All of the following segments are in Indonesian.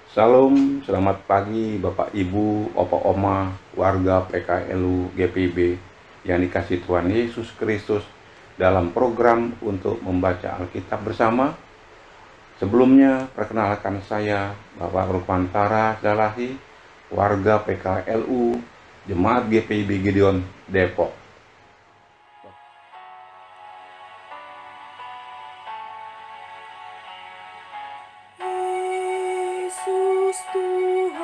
Salam, selamat pagi Bapak Ibu, Opa Oma, warga PKLU GPIB yang dikasih Tuhan Yesus Kristus dalam program untuk membaca Alkitab bersama. Sebelumnya, perkenalkan saya Bapak Rukmantara Dalahi, warga PKLU, Jemaat GPIB Gideon, Depok. Yesus Tuhanku,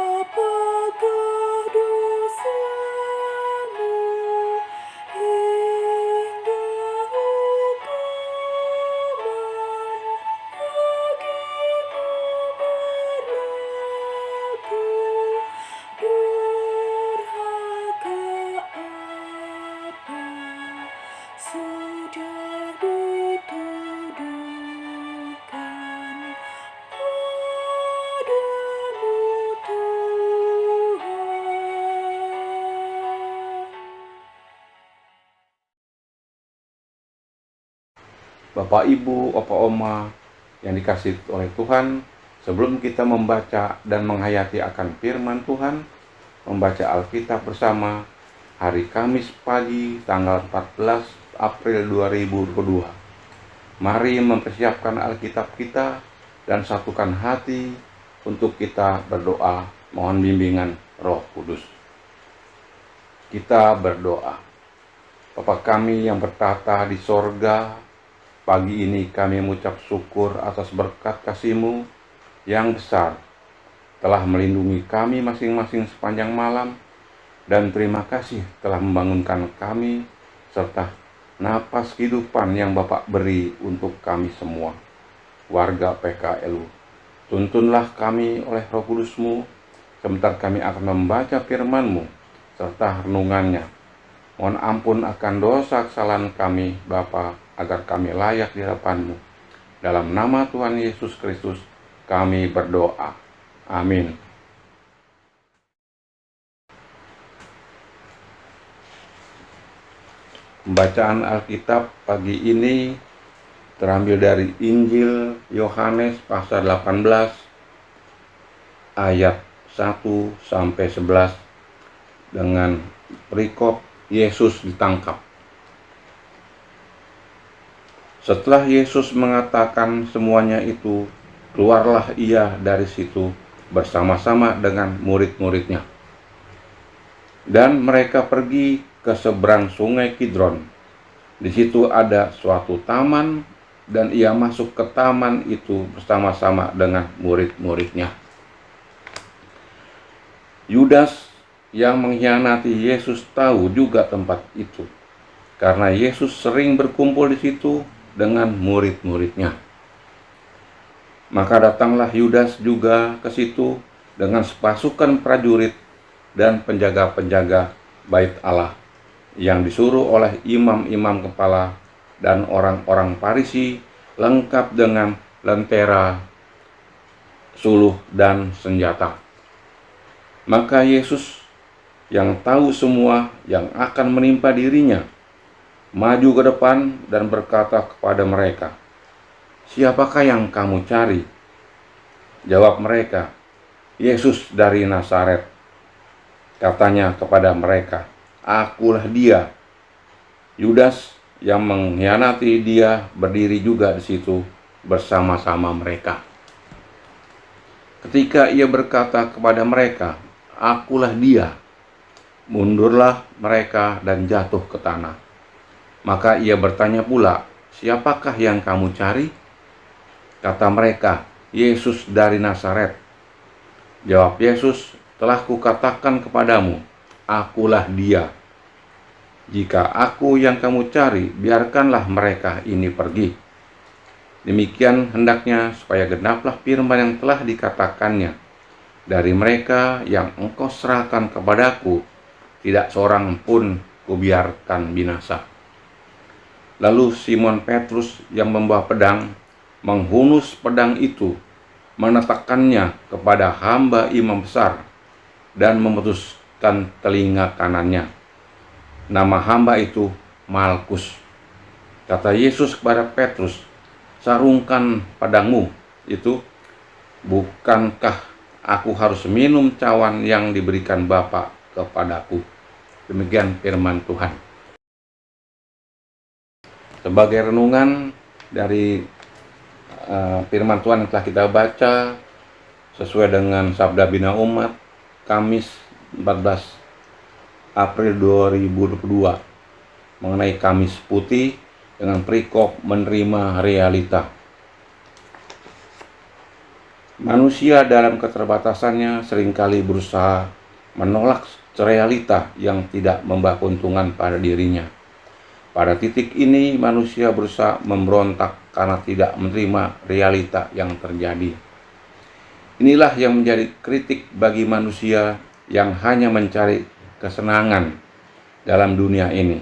apakah dosamu hingga hukuman bagimu berlaku? Durhaka apa sudah dituduhkan padamu, Tuhan. Bapak Ibu, Opa Oma yang dikasih oleh Tuhan, sebelum kita membaca dan menghayati akan firman Tuhan, membaca Alkitab bersama hari Kamis pagi tanggal 14 April 2022. Mari mempersiapkan Alkitab kita dan satukan hati untuk kita berdoa mohon bimbingan Roh Kudus. Kita berdoa. Bapa kami yang bertata di sorga, pagi ini kami mengucap syukur atas berkat kasih-Mu yang besar telah melindungi kami masing-masing sepanjang malam, dan terima kasih telah membangunkan kami serta napas kehidupan yang Bapak beri untuk kami semua, warga PKLU. Tuntunlah kami oleh Roh Kudus-Mu, sebentar kami akan membaca firman-Mu serta renungannya. Mohon ampun akan dosa kesalahan kami, Bapa, agar kami layak di hadapan-Mu. Dalam nama Tuhan Yesus Kristus, kami berdoa. Amin. Pembacaan Alkitab pagi ini terambil dari Injil Yohanes pasal 18 ayat 1 sampai 11 dengan perikop Yesus ditangkap. Setelah Yesus mengatakan semuanya itu, keluarlah ia dari situ bersama-sama dengan murid-muridnya. Dan mereka pergi ke seberang sungai Kidron. Di situ ada suatu taman, dan ia masuk ke taman itu bersama-sama dengan murid-muridnya. Yudas yang mengkhianati Yesus tahu juga tempat itu, karena Yesus sering berkumpul di situ dengan murid-muridnya. Maka datanglah Yudas juga ke situ dengan sepasukan prajurit dan penjaga-penjaga bait Allah yang disuruh oleh imam-imam kepala dan orang-orang Farisi, lengkap dengan lentera, suluh, dan senjata. Maka Yesus yang tahu semua yang akan menimpa dirinya, maju ke depan dan berkata kepada mereka, "Siapakah yang kamu cari?" Jawab mereka, "Yesus dari Nazaret." Katanya kepada mereka, "Akulah dia." Yudas yang mengkhianati dia berdiri juga di situ bersama-sama mereka. Ketika ia berkata kepada mereka, "Akulah dia," mundurlah mereka dan jatuh ke tanah. Maka ia bertanya pula, "Siapakah yang kamu cari?" Kata mereka, "Yesus dari Nazaret." Jawab Yesus, "Telah kukatakan kepadamu, akulah dia. Jika aku yang kamu cari, biarkanlah mereka ini pergi." Demikian hendaknya supaya genaplah firman yang telah dikatakannya, "Dari mereka yang engkau serahkan kepadaku, tidak seorang pun kubiarkan binasa." Lalu Simon Petrus yang membawa pedang menghunus pedang itu, menetapkannya kepada hamba imam besar, dan memutuskan telinga kanannya. Nama hamba itu Malkus. Kata Yesus kepada Petrus, sarungkan pedangmu itu, bukankah aku harus minum cawan yang diberikan Bapa kepadaku? Demikian firman Tuhan. Sebagai renungan dari firman Tuhan yang telah kita baca sesuai dengan Sabda Bina Umat, Kamis 14 April 2022, mengenai Kamis Putih dengan perikop menerima realita. Manusia dalam keterbatasannya seringkali berusaha menolak realita yang tidak membawa keuntungan pada dirinya. Pada titik ini, manusia berusaha memberontak karena tidak menerima realita yang terjadi. Inilah yang menjadi kritik bagi manusia yang hanya mencari kesenangan dalam dunia ini.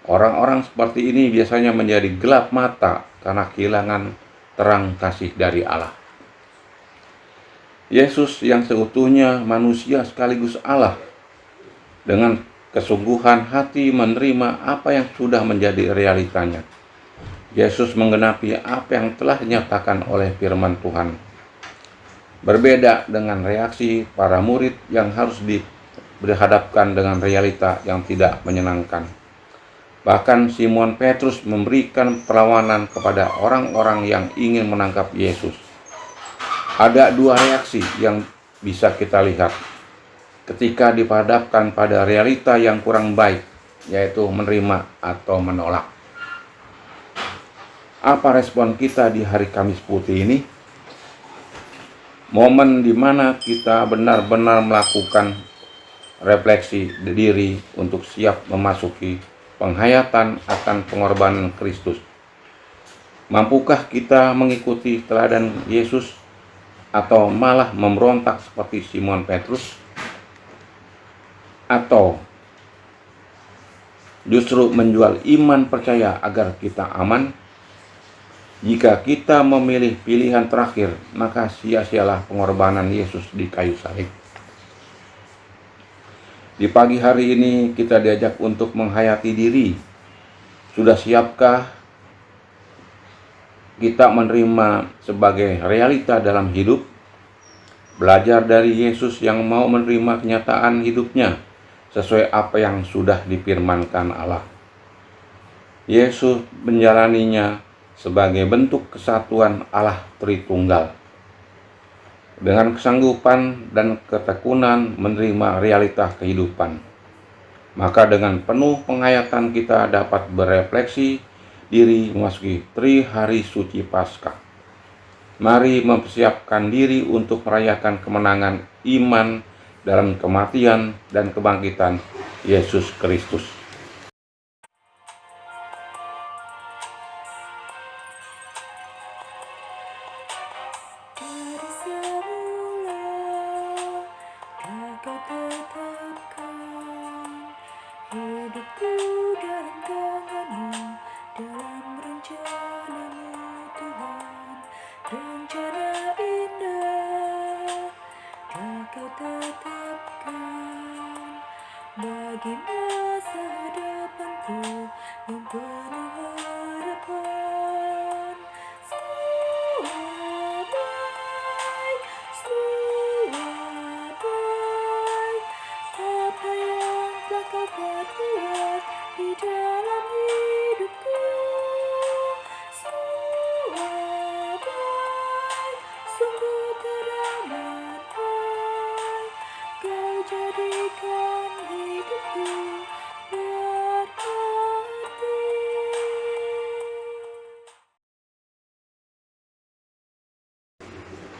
Orang-orang seperti ini biasanya menjadi gelap mata karena kehilangan terang kasih dari Allah. Yesus yang seutuhnya manusia sekaligus Allah, dengan kesungguhan hati menerima apa yang sudah menjadi realitanya. Yesus menggenapi apa yang telah dinyatakan oleh firman Tuhan. Berbeda dengan reaksi para murid yang harus berhadapkan dengan realita yang tidak menyenangkan. Bahkan Simon Petrus memberikan perlawanan kepada orang-orang yang ingin menangkap Yesus. Ada dua reaksi yang bisa kita lihat ketika dihadapkan pada realita yang kurang baik, yaitu menerima atau menolak. Apa respon kita di hari Kamis Putih ini? Momen di mana kita benar-benar melakukan refleksi diri untuk siap memasuki penghayatan akan pengorbanan Kristus. Mampukah kita mengikuti teladan Yesus atau malah memberontak seperti Simon Petrus? Atau justru menjual iman percaya agar kita aman? Jika kita memilih pilihan terakhir, maka sia-sialah pengorbanan Yesus di kayu salib. Di pagi hari ini kita diajak untuk menghayati diri. Sudah siapkah kita menerima sebagai realita dalam hidup? Belajar dari Yesus yang mau menerima kenyataan hidupnya sesuai apa yang sudah difirmankan Allah. Yesus menjalaninya sebagai bentuk kesatuan Allah Tritunggal. Dengan kesanggupan dan ketekunan menerima realita kehidupan, maka dengan penuh penghayatan kita dapat berefleksi diri memasuki Tri Hari Suci Paskah. Mari mempersiapkan diri untuk merayakan kemenangan iman dalam kematian dan kebangkitan Yesus Kristus. Dari semula Kau tetapkan hidupku dalam tangan-Mu, dalam rencana-Mu Tuhan. Rencana indah Kau tetapkan bagi masa depanku yang penuh harapan. Semua baik, apa yang telah Kau perbuat di dalam hidupku. Semua baik, sungguh teramat baik. Kau jadikan hidupku berarti.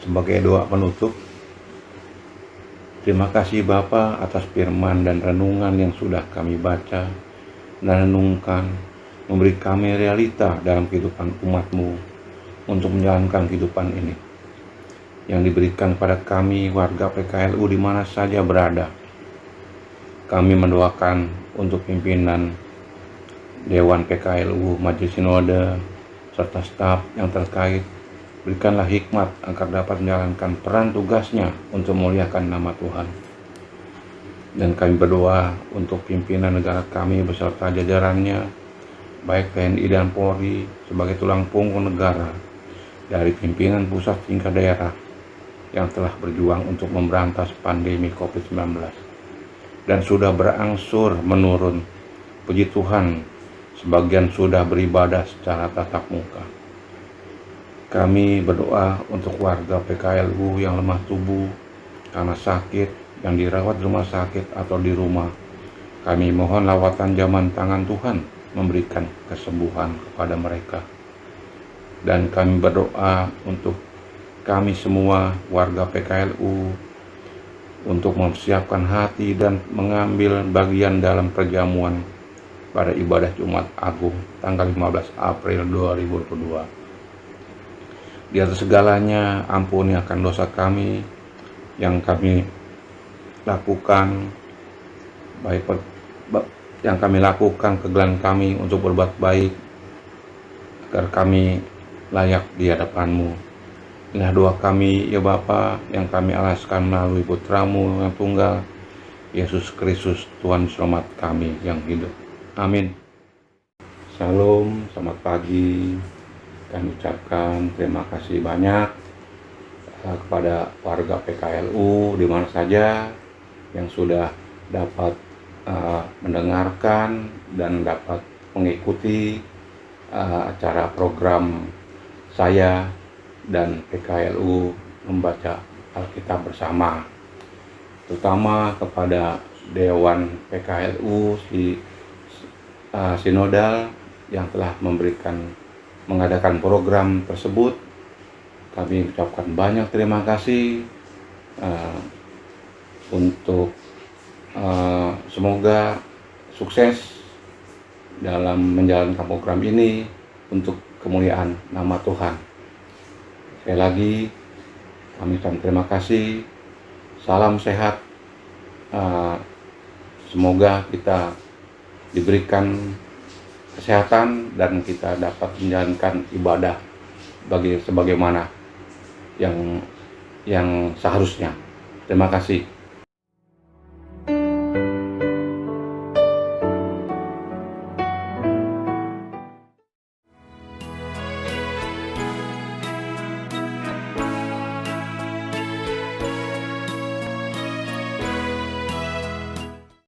Sebagai doa penutup, terima kasih Bapa atas firman dan renungan yang sudah kami baca dan renungkan, memberi kami realita dalam kehidupan umat-Mu untuk menjalankan kehidupan ini yang diberikan pada kami warga PKLU di mana saja berada. Kami mendoakan untuk pimpinan Dewan PKLU, Majelis Sinode, serta staf yang terkait. Berikanlah hikmat agar dapat menjalankan peran tugasnya untuk memuliakan nama Tuhan. Dan kami berdoa untuk pimpinan negara kami beserta jajarannya baik TNI dan Polri sebagai tulang punggung negara, dari pimpinan pusat hingga daerah yang telah berjuang untuk memberantas pandemi COVID-19 dan sudah berangsur menurun. Puji Tuhan, sebagian sudah beribadah secara tatap muka. Kami berdoa untuk warga PKLU yang lemah tubuh karena sakit, yang dirawat di rumah sakit atau di rumah. Kami mohon lawatan jaman tangan Tuhan memberikan kesembuhan kepada mereka. Dan kami berdoa untuk kami semua warga PKLU untuk mempersiapkan hati dan mengambil bagian dalam perjamuan pada ibadah Jumat Agung tanggal 15 April 2022. Di atas segalanya, ampuni akan dosa kami yang kami lakukan, yang kami lakukan, kegagalan kami untuk berbuat baik, agar kami layak di hadapan-Mu. Inilah doa kami, ya Bapa, yang kami alaskan melalui Putra-Mu yang tunggal, Yesus Kristus, Tuhan Selamat kami yang hidup. Amin. Shalom, selamat pagi. Kami ucapkan terima kasih banyak kepada warga PKLU di mana saja yang sudah dapat mendengarkan dan dapat mengikuti acara program saya dan PKLU membaca Alkitab bersama, terutama kepada Dewan PKLU Sinodal yang telah mengadakan program tersebut. Kami ucapkan banyak terima kasih untuk semoga sukses dalam menjalankan program ini untuk kemuliaan nama Tuhan. Sekali lagi kami ucapkan terima kasih. Salam sehat. Semoga kita diberikan kesehatan dan kita dapat menjalankan ibadah sebagaimana yang seharusnya. Terima kasih.